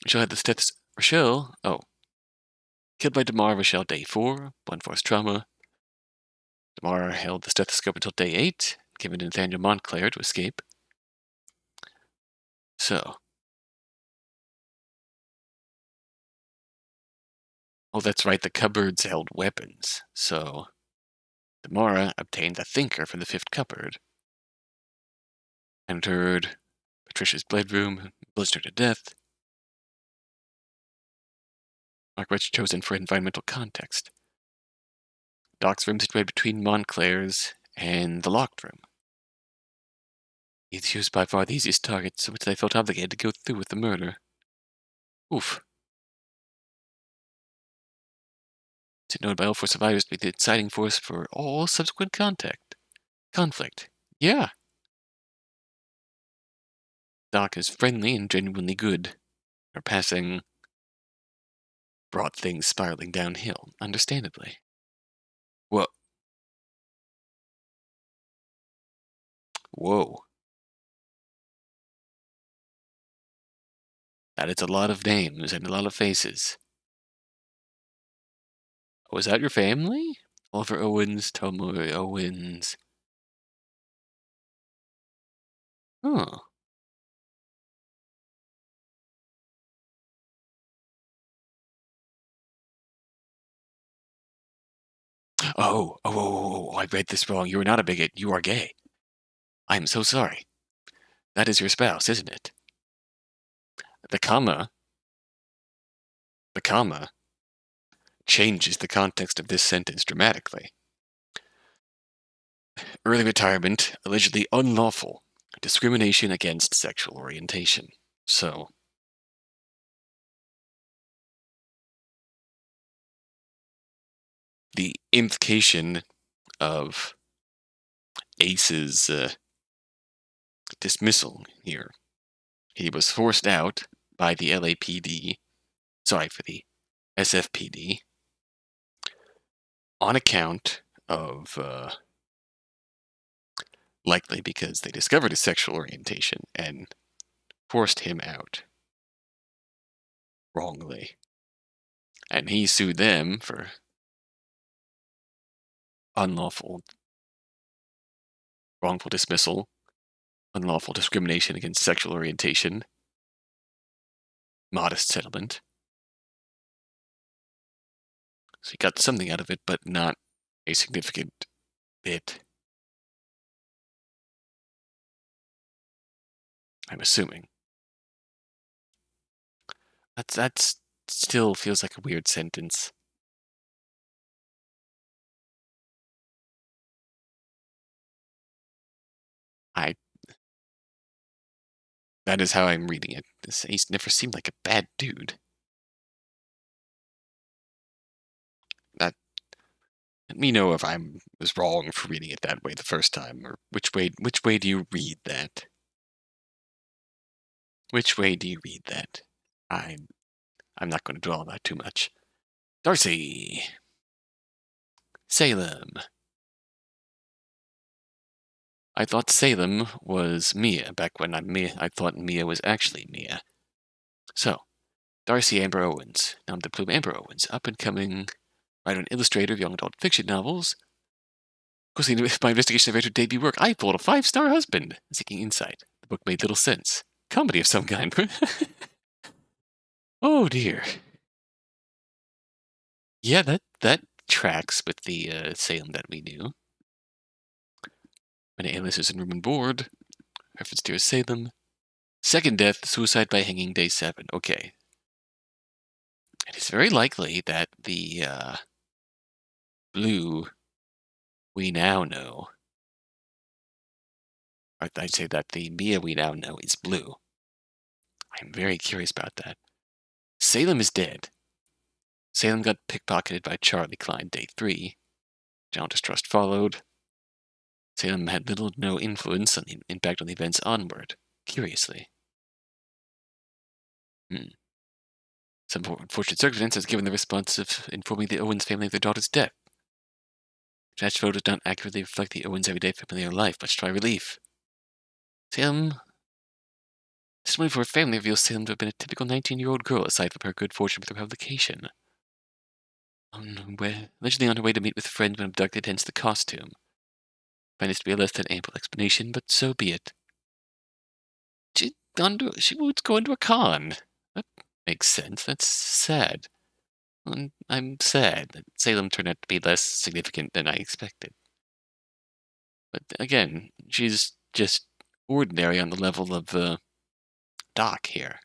Rochelle had the Rochelle, killed by Damar Rochelle day 4, blunt force trauma. Damar held the stethoscope until day 8, given to Nathaniel Montclair to escape. So. Oh, that's right, the cupboards held weapons. So, Damara obtained the thinker from the 5th cupboard. Entered Patricia's bedroom, blistered to death. Margaret's chosen for environmental context. Doc's room situated between Montclair's and the locked room. He was by far the easiest target, so much that I felt obligated to go through with the murder. Oof. It's noted by all 4 survivors to be the deciding force for all subsequent conflict. Yeah. Doc is friendly and genuinely good. Her passing brought things spiraling downhill, understandably. Whoa. Whoa. That is a lot of names and a lot of faces. Was that your family? Oliver Owens, Tomoe Owens. Huh. Oh, I read this wrong. You are not a bigot. You are gay. I am so sorry. That is your spouse, isn't it? The comma changes the context of this sentence dramatically. Early retirement, allegedly unlawful. Discrimination against sexual orientation. So, the implication of Ace's dismissal here. He was forced out by the LAPD, sorry, for the SFPD, on account of, likely because they discovered his sexual orientation and forced him out wrongly. And he sued them for wrongful dismissal, unlawful discrimination against sexual orientation, modest settlement. So he got something out of it, but not a significant bit. I'm assuming. That still feels like a weird sentence. That is how I'm reading it. This Ace never seemed like a bad dude. Let me know if I was wrong for reading it that way the first time, or which way do you read that? Which way do you read that? I'm not going to dwell on that too much. Darcy. Salem. I thought Salem was Mia back when I thought Mia was actually Mia. So, Darcy Amber Owens, now the Plume Amber Owens, up and coming writer and illustrator of young adult fiction novels. Of course, my investigation of her debut work, I pulled a 5-star husband. Seeking insight. The book made little sense. Comedy of some kind. Oh dear. Yeah, that tracks with the Salem that we knew. Many aliases in room and board. Reference to Salem. Second death, suicide by hanging, day 7. Okay. It is very likely that the blue we now know, or I'd say that the Mia we now know is blue. I'm very curious about that. Salem is dead. Salem got pickpocketed by Charlie Klein, day 3. General distrust followed. Salem had little to no influence on the impact on the events onward, curiously. Some unfortunate circumstance has given the response of informing the Owens family of their daughter's death. Attached photo does not accurately reflect the Owens' everyday familiar life. Much try relief. Salem. Testimony for her family reveals Salem to have been a typical 19-year-old girl, aside from her good fortune with her publication. Allegedly on her way to meet with friends when abducted, hence the costume. Find this to be a less than ample explanation, but so be it. She was going to a con. That makes sense. That's sad. I'm sad that Salem turned out to be less significant than I expected. But again, she's just ordinary on the level of Doc here.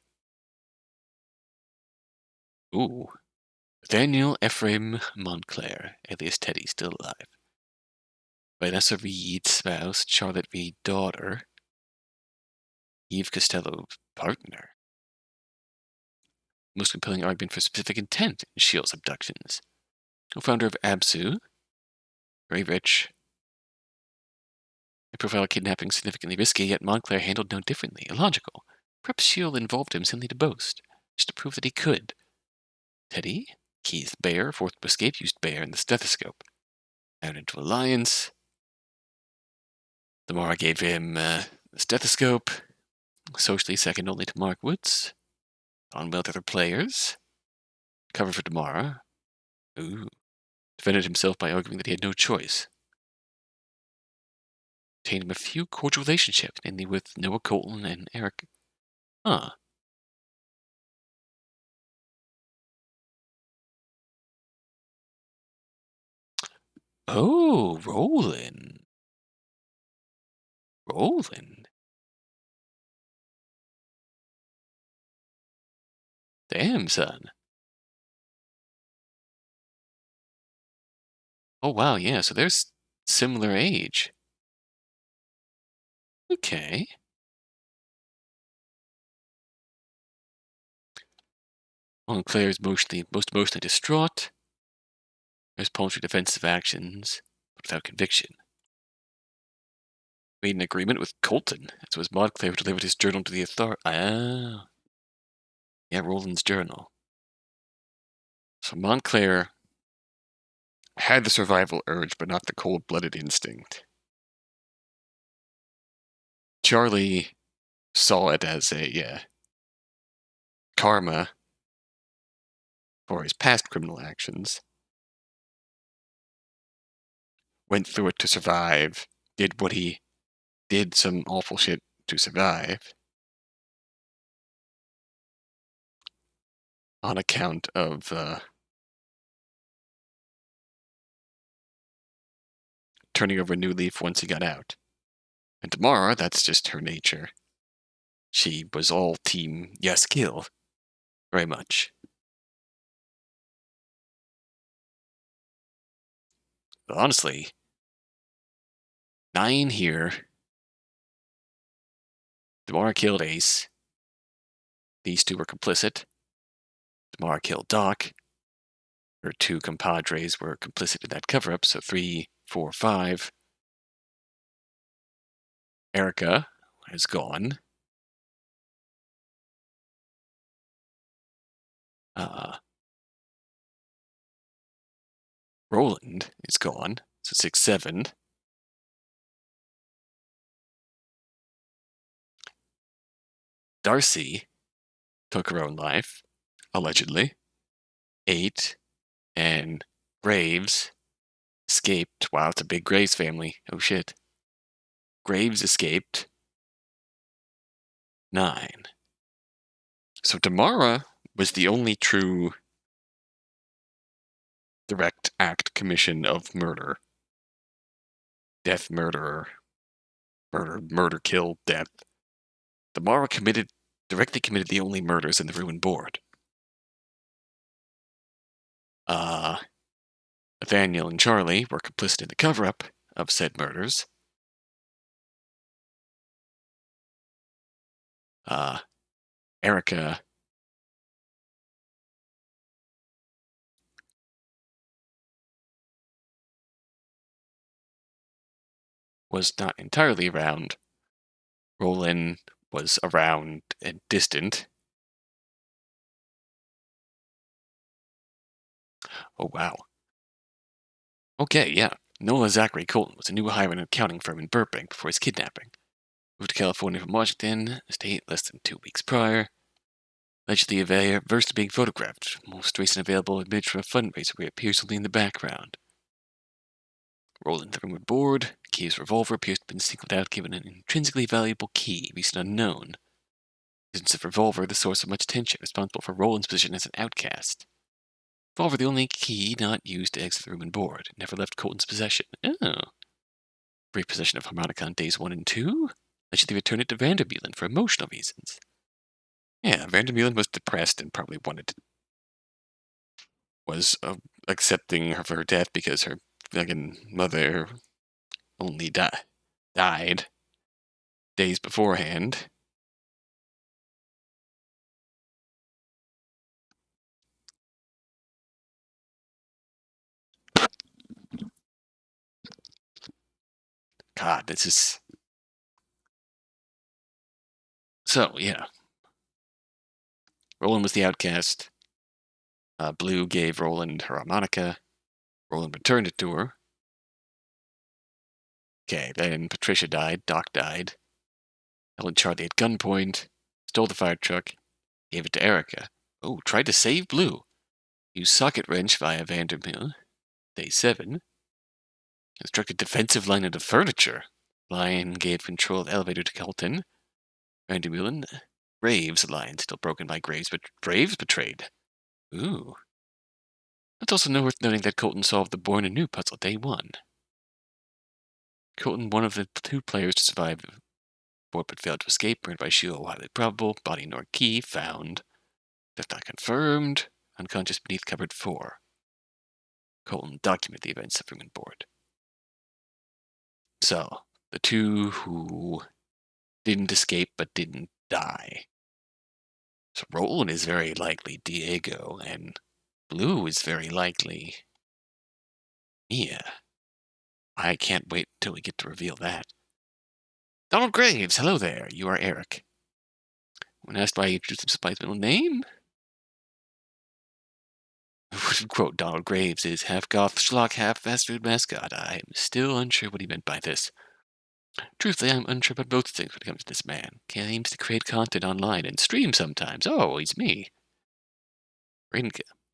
Ooh. Nathaniel Ephraim Montclair, alias Teddy, still alive. Vanessa Reed, spouse. Charlotte Reed, daughter. Eve Costello, partner. Most compelling argument for specific intent in Sheol's abductions. Co-founder of Absu. Very rich. A profile of kidnapping significantly risky, yet Montclair handled no differently. Illogical. Perhaps Sheol involved him simply to boast, just to prove that he could. Teddy? Keith Baer, fourth to escape, used Baer and the stethoscope. Out into alliance. Damara gave him the stethoscope. Socially second only to Mark Woods. On well to other players. Cover for Damara. Ooh. Defended himself by arguing that he had no choice. Obtained him a few cordial relationships, namely with Noah Colton and Eric. Huh. Oh, Roland. Roland. Damn, son. Oh, wow, yeah, so they're similar age. Okay. Montclair is most emotionally distraught. There's paltry defensive actions, but without conviction. Made an agreement with Colton. It was Montclair who delivered his journal to the authority. Ah. Yeah, Roland's journal. So Montclair had the survival urge, but not the cold-blooded instinct. Charlie saw it as a karma for his past criminal actions. Went through it to survive. Did some awful shit to survive. On account of turning over a new leaf once he got out. And Tamara, that's just her nature. She was all team yes kill. Very much. But honestly, 9 here. Tamara killed Ace. These two were complicit. Tamara killed Doc. Her 2 compadres were complicit in that cover-up, so 3, 4, 5. Erica is gone. Roland is gone, so 6, 7. Darcy took her own life, allegedly. 8. And Graves escaped. Wow, it's a big Graves family. Oh shit. Graves escaped. 9. So Damara was the only true direct act commission of murder. Death, murderer. Murder, kill, death. Damara directly committed the only murders in the ruined board. Nathaniel and Charlie were complicit in the cover-up of said murders. Erica was not entirely around. Roland was around and distant. Oh, wow. Okay, yeah. Noah Zachary Colton was a new hire in an accounting firm in Burbank before his kidnapping. Moved to California from Washington State less than 2 weeks prior. Allegedly averse to being photographed. Most recent available image from a fundraiser where he appears only in the background. Roland the room with board. Key's revolver appears to have been singled out given an intrinsically valuable key, recent unknown. Isn't the revolver the source of much tension, responsible for Roland's position as an outcast? Revolver the only key not used to exit the room and board. Never left Colton's possession. Oh. Brief possession of harmonica on days 1 and 2. Allegedly returned it to Vandermeulen for emotional reasons. Yeah, Vandermeulen was depressed and probably was accepting her for her death because her fucking mother only died days beforehand. God, this is... So, yeah. Roland was the outcast. Blue gave Roland her harmonica. Roland returned it to her. Okay, then Patricia died. Doc died. Held Charlie at gunpoint. Stole the fire truck. Gave it to Erica. Oh, tried to save Blue. Used socket wrench via Vandermeulen. Day 7. Constructed defensive line of the furniture. Line gave control of the elevator to Colton. Vandermeulen. Graves line still broken by Graves, but Graves betrayed. Ooh. It's also worth noting that Colton solved the Born Anew puzzle day 1. Colton, one of the 2 players to survive the board but failed to escape, murdered by Sheol, highly probable, body nor key, found. Death not confirmed, unconscious beneath cupboard 4. Colton documented the events of room and board. So, the 2 who didn't escape but didn't die. So Roland is very likely Diego, and Blue is very likely Mia. I can't wait till we get to reveal that. Donald Graves, hello there. You are Eric. When asked why he introduced himself by his middle name, quote, Donald Graves is half goth schlock, half fast food mascot. I'm still unsure what he meant by this. Truthfully, I'm unsure about both things when it comes to this man. Claims to create content online and stream sometimes. Oh, he's me.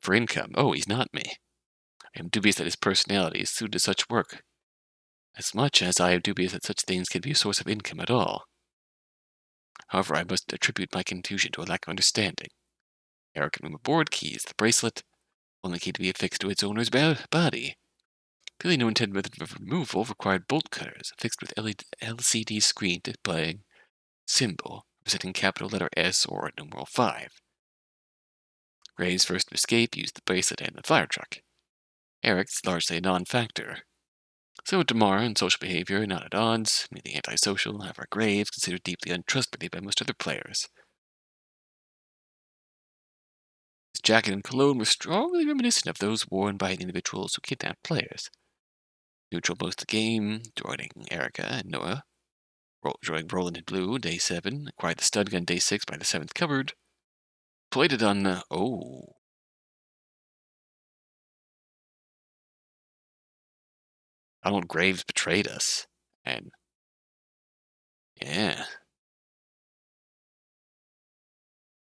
For income. Oh, he's not me. I am dubious that his personality is suited to such work, as much as I am dubious that such things can be a source of income at all. However, I must attribute my confusion to a lack of understanding. Eric can remove board keys, the bracelet, only key to be affixed to its owner's body. Clearly no intended method of removal required bolt cutters, affixed with LCD screen displaying symbol, representing capital letter S or numeral 5. Ray's first to escape used the bracelet and the fire truck. Eric's largely a non-factor. So with Damara and social behavior not at odds, merely antisocial, however Graves considered deeply untrustworthy by most other players. His jacket and cologne were strongly reminiscent of those worn by the individuals who kidnapped players. Neutral most of the game, joining Erica and Noah. Joining Roland and Blue, day 7. Acquired the stud gun, day 6 by the 7th cupboard. Played it on, Donald Graves betrayed us. And, yeah.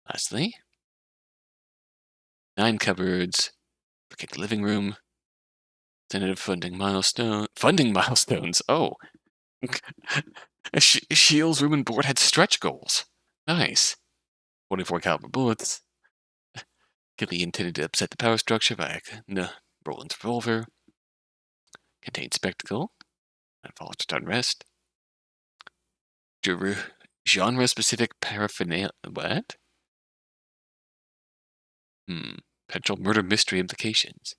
Lastly, 9 cupboards. Look at the living room. Tentative funding milestones. Oh. Sheol's room and board had stretch goals. Nice. 24 caliber bullets. Gilly intended to upset the power structure via Roland's revolver. Contained spectacle. And falls to unrest. Genre-specific paraphernalia. What? Potential murder mystery implications.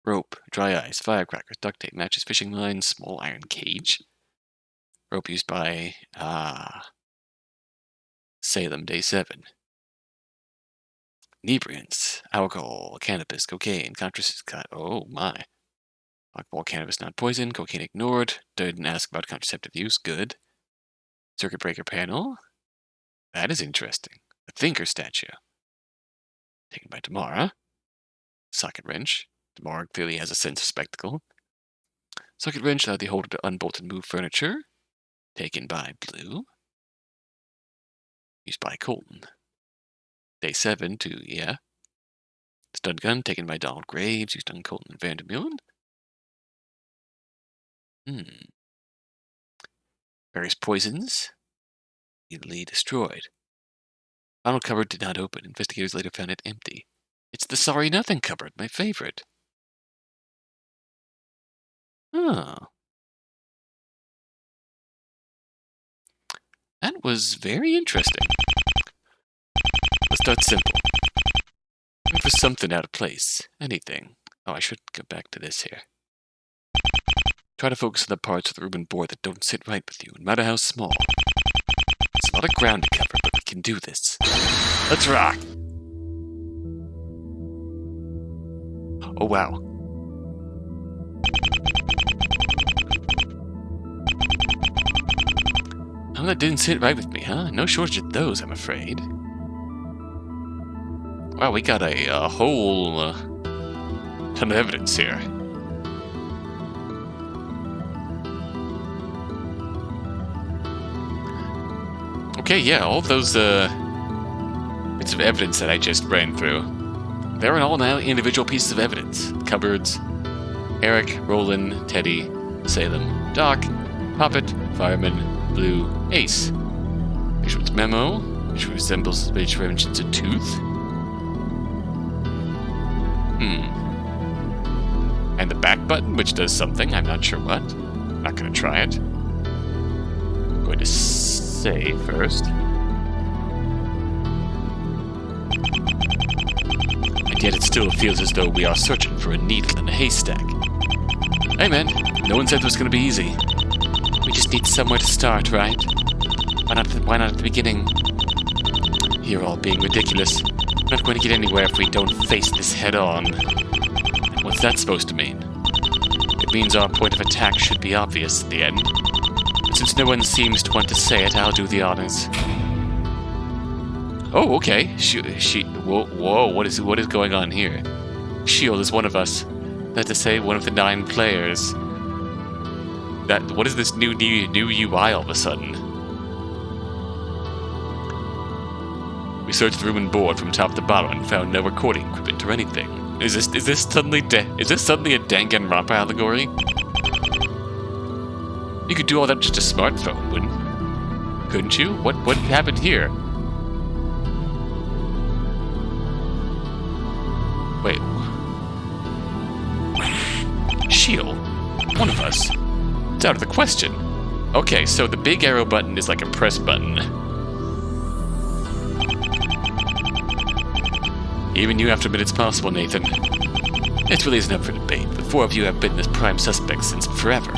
Rope, dry ice, firecrackers, duct tape, matches, fishing lines, small iron cage. Rope used by, Salem, day 7. Inebriants, alcohol, cannabis, cocaine, contraceptives. Oh my. Alcohol, cannabis, not poison. Cocaine ignored. Didn't ask about contraceptive use. Good. Circuit breaker panel. That is interesting. The Thinker statue. Taken by Tamara. Socket wrench. The morgue clearly has a sense of spectacle. Socket wrench allowed the holder to unbolt and move furniture. Taken by Blue. Used by Colton. Day 7 to, yeah. Stud gun taken by Donald Graves, used on Colton and Vandermeulen. Various poisons. Easily destroyed. Final cupboard did not open. Investigators later found it empty. It's the Sorry Nothing cupboard, my favorite. Oh. That was very interesting. Let's start simple. Look for something out of place. Anything. Oh, I should go back to this here. Try to focus on the parts of the room and board that don't sit right with you, no matter how small. It's a lot of ground to cover, but we can do this. Let's rock! Oh, wow. Oh, that didn't sit right with me, huh? No shortage of those, I'm afraid. Wow, we got a whole ton of evidence here. Okay, yeah, all those bits of evidence that I just ran through, they're all now individual pieces of evidence. Cupboards, Eric, Roland, Teddy, Salem, Doc, Puppet, Fireman, Blue, Ace. Bishop's memo, which resembles, which mentions a tooth. And the back button, which does something, I'm not sure what. Not gonna try it. I'm going to say first. And yet it still feels as though we are searching for a needle in a haystack. Hey man, no one said it was gonna be easy. We just need somewhere to start, right? Why not at the beginning? You're all being ridiculous. We're not going to get anywhere if we don't face this head on. And what's that supposed to mean? It means our point of attack should be obvious at the end. And since no one seems to want to say it, I'll do the honors. Oh, okay. Whoa, what is going on here? Sheol is one of us. That to say, one of the 9 players. What is this new UI all of a sudden? We searched the room and board from top to bottom and found no recording equipment or anything. Is this suddenly a Danganronpa allegory? You could do all that with just a smartphone, couldn't you? What happened here? Wait. Sheol, one of us. It's out of the question. Okay, so the big arrow button is like a press button. Even you have to admit it's possible, Nathan. It really isn't up for debate. The 4 of you have been as prime suspects since forever.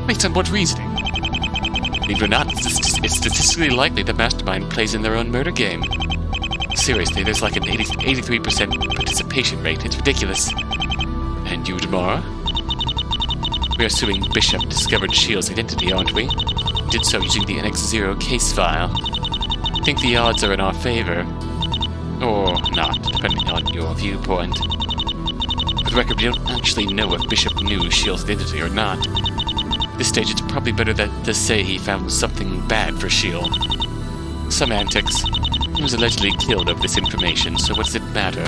Based on what reasoning? Believe it or not, it's statistically likely the mastermind plays in their own murder game. Seriously, there's like an 83% participation rate. It's ridiculous. And you, Damara? We're assuming Bishop discovered Sheol's identity, aren't we? Did so using the NX0 case file. Think the odds are in our favor. Or not, depending on your viewpoint. For the record, we don't actually know if Bishop knew Sheol's identity or not. At this stage, it's probably better to say he found something bad for Sheol. Some antics. He was allegedly killed over this information, so what does it matter?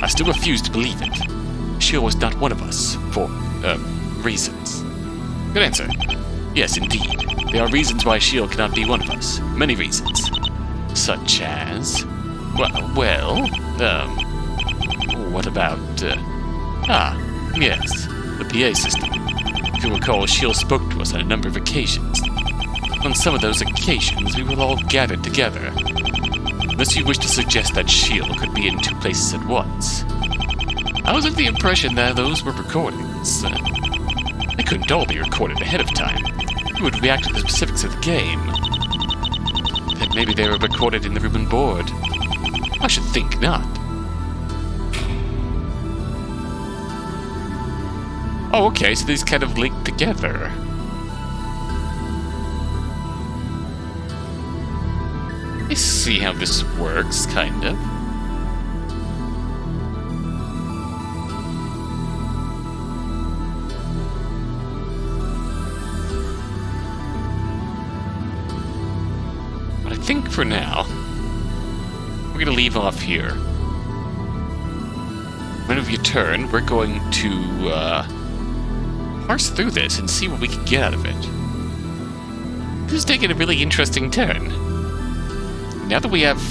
I still refuse to believe it. Sheol was not one of us, for, reasons. Good answer. Yes, indeed. There are reasons why Sheol cannot be one of us. Many reasons. Such as... Well, what about, yes, the PA system. If you recall, Sheol spoke to us on a number of occasions. On some of those occasions, we were all gathered together. Unless you wish to suggest that Sheol could be in 2 places at once. I was of the impression that those were recordings. They couldn't all be recorded ahead of time. You would react to the specifics of the game. That maybe they were recorded in the room and board. I should think not. Oh, okay, so these kind of link together. I see how this works, kind of. think for now, we're going to leave off here. When we return, we're going to parse through this and see what we can get out of it. This is taking a really interesting turn. Now that we have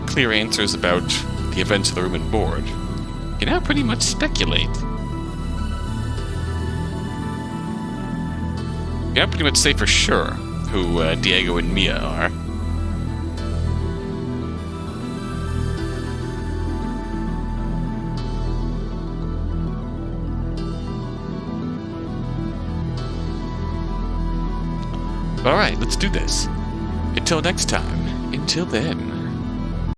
clear answers about the events of the room and board, you can now pretty much speculate. You can now pretty much say for sure who Diego and Mia are. Alright, let's do this. Until next time, until then.